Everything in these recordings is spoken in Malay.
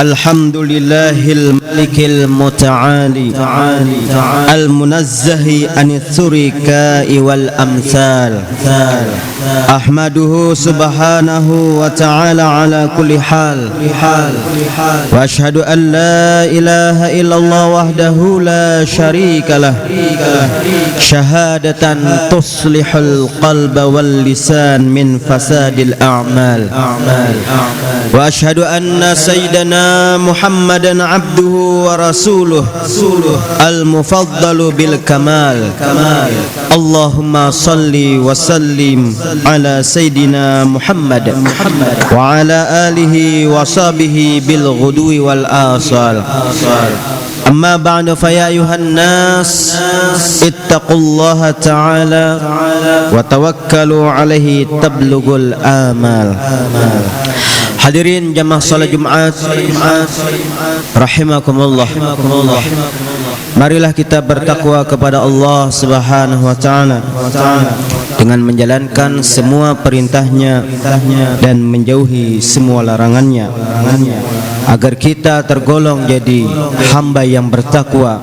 Alhamdulillahil malikil muta'ali al-munazzahi anits surika'i wal amsal. Ahmaduhu subhanahu wa ta'ala ala kulli hal. Wa ashhadu an la ilaha illallah wahdahu la syarika lah. Syahadatan tuslihul qalba wal lisan min fasadil a'mal. Wa ashhadu anna sayyidana Muhammadan abduhu wa rasuluh al-mufaddalu bil kamal. Allahumma salli wa sallim ala sayyidina Muhammad wa ala alihi wa sahbihi bil ghudwi wal asal. Amma ba'du fa ya ayuhan nas ittaqullaha ta'ala wa tawakkalu alaihi tablughul amal. Hadirin jamaah salat Jumat rahimakumullah. Marilah kita bertakwa kepada Allah Subhanahu wa taala dengan menjalankan semua perintahnya dan menjauhi semua larangannya, agar kita tergolong jadi hamba yang bertakwa,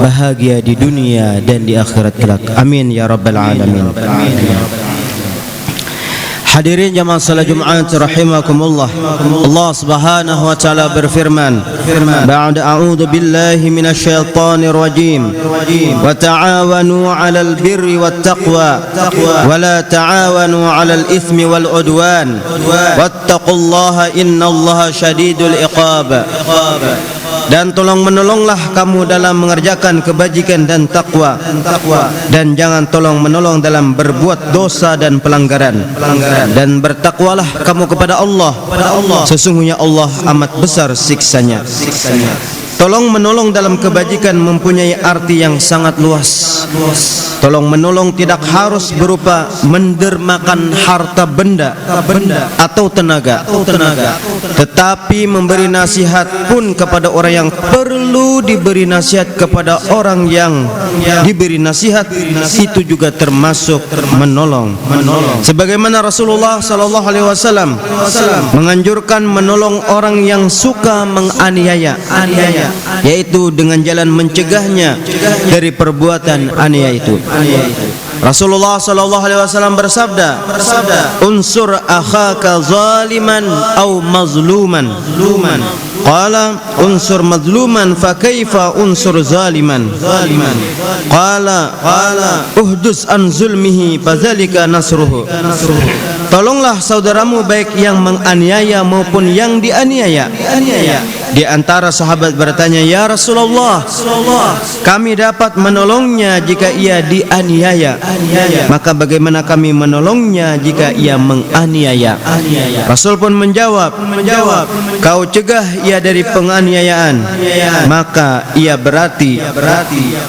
bahagia di dunia dan di akhirat kelak. Amin ya rabbal alamin. Hadirin jamaah salat Jumat rahimakumullah. Allah Subhanahu wa taala berfirman, ba'da a'udzu billahi minasyaitonir rajim. Wa ta'awanu 'alal birri wat taqwa wa la ta'awanu 'alal itsmi wal 'udwan. Wattaqullaha innallaha syadidul iqab. Dan tolong menolonglah kamu dalam mengerjakan kebajikan dan takwa, dan jangan tolong menolong dalam berbuat dosa dan pelanggaran. Dan bertakwalah kamu kepada Allah, sesungguhnya Allah amat besar siksanya. Tolong menolong dalam kebajikan mempunyai arti yang sangat luas. Tolong menolong tidak harus berupa mendermakan harta benda atau tenaga, tetapi memberi nasihat pun kepada orang yang perlu diberi nasihat. Kepada orang yang diberi nasihat itu juga termasuk menolong. Sebagaimana Rasulullah sallallahu alaihi wasallam menganjurkan menolong orang yang suka menganiaya, yaitu dengan jalan mencegahnya dari perbuatan aniaya itu. Rasulullah sallallahu alaihi wasallam bersabda, "Unsur akhaka zaliman au mazluman." Qala unsur mazluman fa kaifa unsur zaliman? Qala uhdus an zulmihi fadzalika nasruhu. Tolonglah saudaramu baik yang menganiaya maupun yang dianiaya. Di antara sahabat bertanya, "Ya Rasulullah, kami dapat menolongnya jika ia dianiaya. Maka bagaimana kami menolongnya jika ia menganiaya?" Rasul pun menjawab, "Kau cegah ia dari penganiayaan, maka ia berarti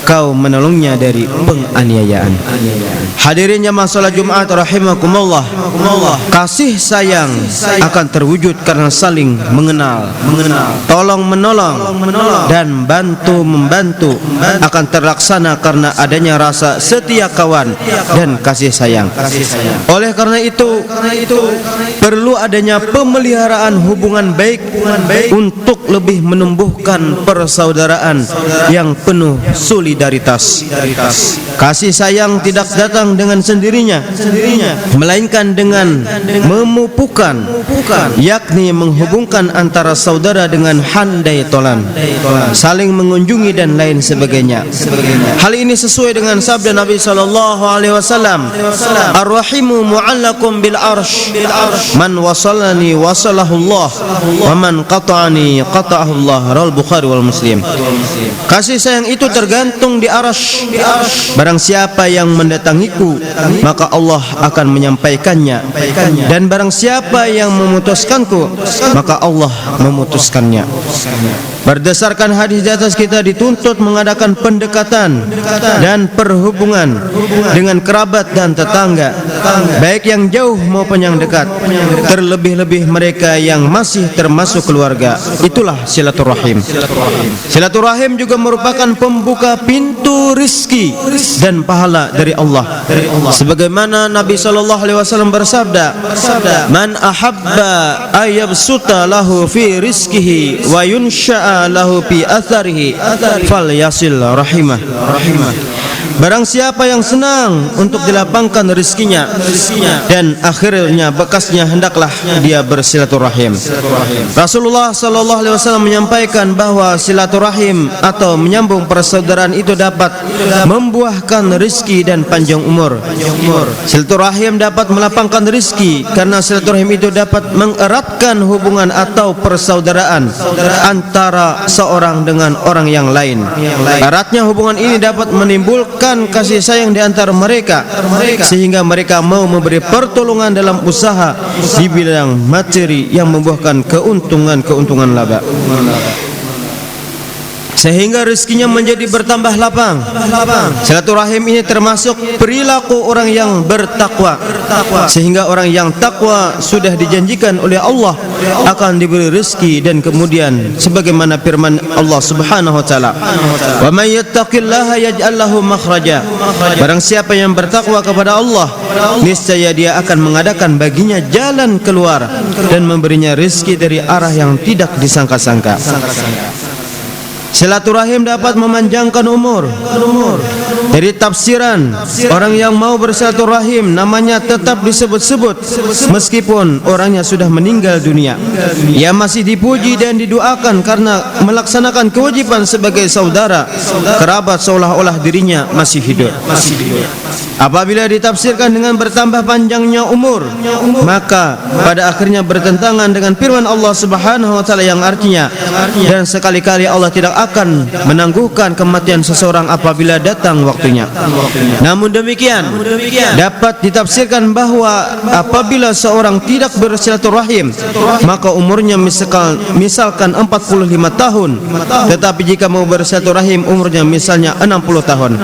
kau menolongnya dari penganiayaan." Hadirin jamaah salat Jumat rahimakumullah. Kasih sayang akan terwujud karena saling mengenal. Tolong menolong dan bantu membantu akan terlaksana karena adanya rasa setia kawan dan kasih sayang. Oleh karena itu perlu adanya pemeliharaan hubungan baik untuk lebih menumbuhkan persaudaraan yang penuh solidaritas. Kasih sayang tidak datang dengan sendirinya, melainkan dengan memupukan, yakni menghubungkan antara saudara dengan handai tolan, saling mengunjungi dan lain sebagainya. Hal ini sesuai dengan sabda Nabi sallallahu alaihi wasallam, "Ar-rahimu mu'allakum bil arsh, man wasalani wasalahu Allah, wa man qata'ani qata'ahu Allah." Rawal Bukhari wal Muslim. Kasih sayang itu tergantung di arsh. Barang siapa yang mendatangiku, maka Allah akan menyampaikannya, dan barang siapa yang memutuskanku, maka Allah memutuskannya. Berdasarkan hadis di atas, kita dituntut mengadakan pendekatan dan perhubungan dengan kerabat dan tetangga baik yang jauh maupun yang dekat, terlebih-lebih mereka yang masih termasuk keluarga. Itulah silaturahim. Silaturahim juga merupakan pembuka pintu rizki dan pahala dari Allah. Sebagaimana Nabi SAW bersabda, "Man ahabba ayyabsuta lahu fi rizkihi wa yunsha'a lahu fi atharihi falyasil rahimah." Barang siapa yang senang untuk dilapangkan rezekinya dan akhirnya bekasnya, hendaklah dia bersilaturahim. Rasulullah SAW menyampaikan bahwa silaturahim atau menyambung persaudaraan itu dapat membuahkan rezeki dan panjang umur. Silaturahim dapat melapangkan rezeki karena silaturahim itu dapat mengeratkan hubungan atau persaudaraan antara seorang dengan orang yang lain. Eratnya hubungan ini dapat menimbulkan kasih sayang di antara mereka sehingga mereka mau memberi pertolongan dalam usaha di bidang materi yang membuahkan keuntungan laba, sehingga rezekinya menjadi bertambah lapang. Silaturahim ini termasuk perilaku orang yang bertakwa, sehingga orang yang takwa sudah dijanjikan oleh Allah akan diberi rezeki, dan kemudian sebagaimana firman Allah Subhanahu wa taala, "Wa may yattaqillaha yaj'al lahu makhraja." Barang siapa yang bertakwa kepada Allah, niscaya dia akan mengadakan baginya jalan keluar dan memberinya rezeki dari arah yang tidak disangka-sangka. Silaturahim dapat memanjangkan umur. Dari tafsiran, orang yang mau bersilaturahim namanya tetap disebut-sebut meskipun orangnya sudah meninggal dunia. Ia masih dipuji dan didoakan karena melaksanakan kewajiban sebagai saudara kerabat seolah-olah dirinya masih hidup. Apabila ditafsirkan dengan bertambah panjangnya umur, maka pada akhirnya bertentangan dengan firman Allah Subhanahu wa taala yang artinya, dan sekali-kali Allah tidak akan menangguhkan kematian seseorang apabila datang waktunya. Namun demikian, dapat ditafsirkan bahwa apabila seorang tidak bersilaturahim, maka umurnya misalkan 45 tahun, tetapi jika mau bersilaturahim umurnya misalnya 60 tahun.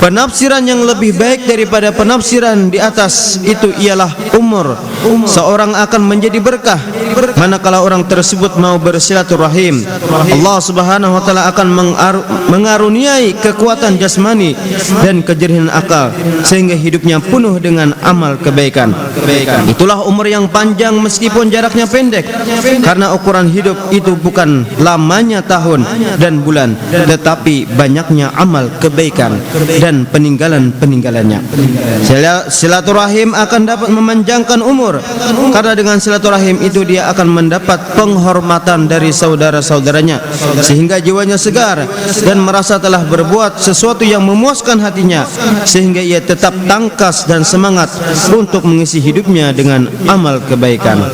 Penafsiran yang lebih baik daripada penafsiran di atas itu ialah umur seorang akan menjadi berkah manakala orang tersebut mau bersilaturahim. Allah Subhanahu wa taala akan mengaruniai kekuatan jasmani dan kejernihan akal sehingga hidupnya penuh dengan amal kebaikan. Itulah umur yang panjang meskipun jaraknya pendek, karena ukuran hidup itu bukan lamanya tahun dan bulan, tetapi banyaknya amal kebaikan dan peninggalan-peninggalannya. Silaturahim akan dapat memanjangkan umur, karena dengan silaturahim itu dia akan mendapat penghormatan dari saudara-saudaranya sehingga jiwanya segar dan merasa telah berbuat sesuatu yang memuaskan hatinya, sehingga ia tetap tangkas dan semangat untuk mengisi hidupnya dengan amal kebaikan.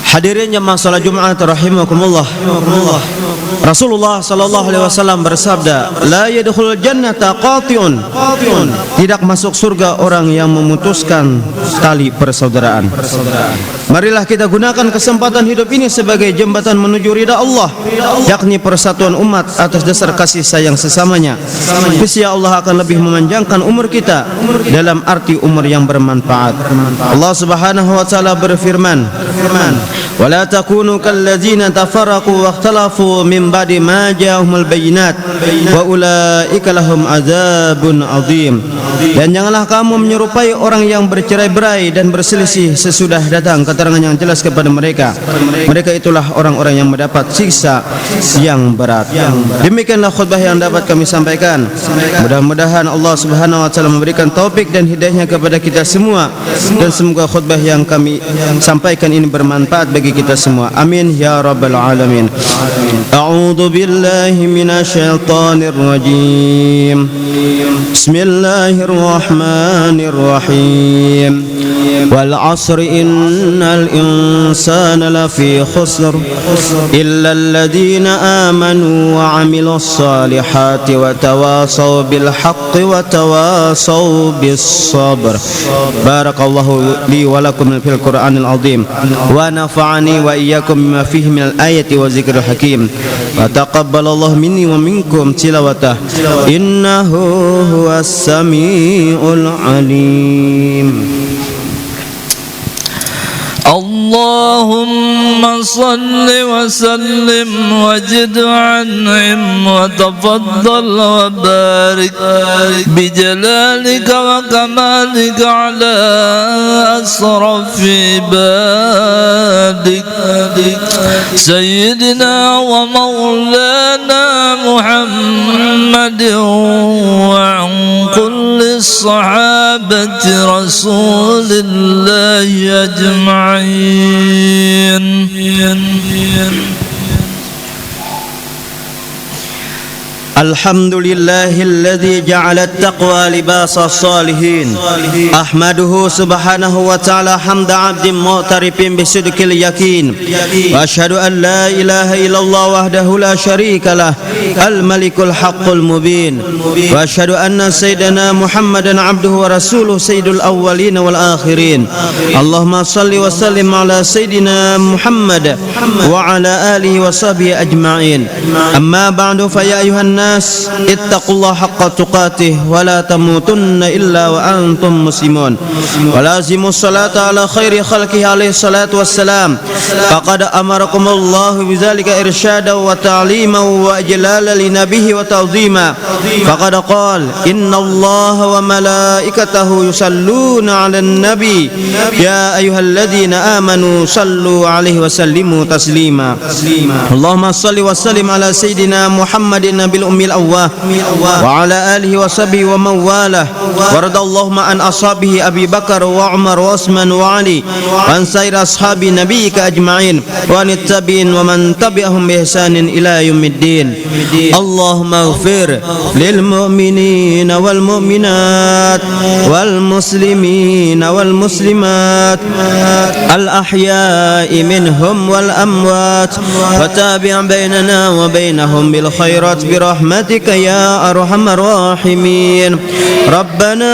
Hadirin jemaah salat Jumat rahimakumullah. Rasulullah sallallahu alaihi wasallam bersabda, "La yadkhulul jannata qati'un." Tidak masuk surga orang yang memutuskan tali persaudaraan. Marilah kita gunakan kesempatan hidup ini sebagai jembatan menuju ridha Allah, yakni persatuan umat atas dasar kasih sayang sesamanya. Niscaya Allah akan lebih memanjangkan umur kita dalam arti umur yang bermanfaat. Allah Subhanahu wa taala berfirman, "Wala takunu kalladzina tafarraqu wakhtalafu min ba'di ma ja'ahumul bayyinat wa ulaika lahum adzabun adzim." Dan janganlah kamu menyerupai orang yang bercerai-berai dan berselisih sesudah datang keterangan yang jelas kepada mereka. Mereka itulah orang-orang yang mendapat siksa yang berat. Demikianlah khutbah yang dapat kami sampaikan. Mudah-mudahan Allah Subhanahu wa taala memberikan taufik dan hidayahnya kepada kita semua, dan semoga khutbah yang kami sampaikan ini bermanfaat bagi kita semua. Amin ya rabbal alamin. A'udzu billahi minasyaitonir rajim. Bismillahirrahmanirrahim. والعصر إن الإنسان لفي خسر إلا الذين آمنوا وعملوا الصالحات وتواصوا بالحق وتواصوا بالصبر. بارك الله لي ولكم في القرآن العظيم ونفعني وإياكم بما فيه من الآية والذكر الحكيم وتقبل الله مني ومنكم تلاوته إنه هو السميع العليم. اللهم صل وسلم وزد وانعم وتفضل وبارك بجلالك وكمالك على أشرف عبادك سيدنا ومولانا محمد وعن كل الصحابة رسول الله أجمعين. الحمد لله الذي جعل التقوى لباس الصالحين. أحمده سبحانه وتعالى حمد عبد معترف بصدق اليقين وأشهد أن لا إله إلا الله وحده لا شريك له الملك الحق المبين وأشهد أن سيدنا محمدا عبده ورسوله سيد الأولين والآخرين. اللهم صل وسلم على سيدنا محمد وعلى آله وصحبه أجمعين. أما بعد فيا أيها الناس اتقوا الله حق تقاته ولا تموتن إلا وأنتم مسلمون ولازموا الصلاة على خير خلقه عليه الصلاة والسلام فقد أمركم الله بذلك إرشادا وتعليما وإجلالا لنبيه وتعظيما فقد قال إن الله وملائكته يصلون على النبي يا أيها الذين آمنوا صلوا عليه وسلموا تسليما. اللهم صل وسلم على سيدنا محمد النبي الأمي الأواه وعلى آله وصحبه ومن والاه ورضى اللهم عن أصحابه أبي بكر وعمر وعثمان وعلي وعن سائر أصحاب نبيك أجمعين وعن التابعين ومن تبعهم بإحسان إلى يوم الدين. اللهم اغفر للمؤمنين والمؤمنات والمسلمين والمسلمات الأحياء منهم والأموات وتابع بيننا وبينهم بالخيرات برحمتك يا أرحم الراحمين. ربنا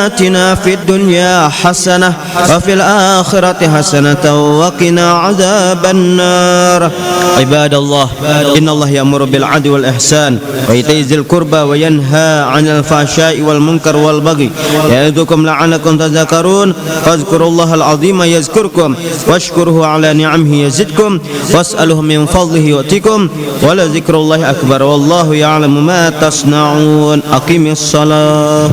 آتنا في الدنيا حسنة وفي الآخرة حسنة وقنا عذاب النار. عباد الله إن الله يأمر بالعدل والإحسان وإيتاء ذي القربى وينهى عن الفحشاء والمنكر والبغي يعظكم لعلكم تذكرون فاذكروا الله العظيم يذكركم واشكروه على نعمه يزدكم واسألوه من فضله يؤتكم ولذكر الله أكبر والله يعلم ما تصنعون. أقم الصلاة.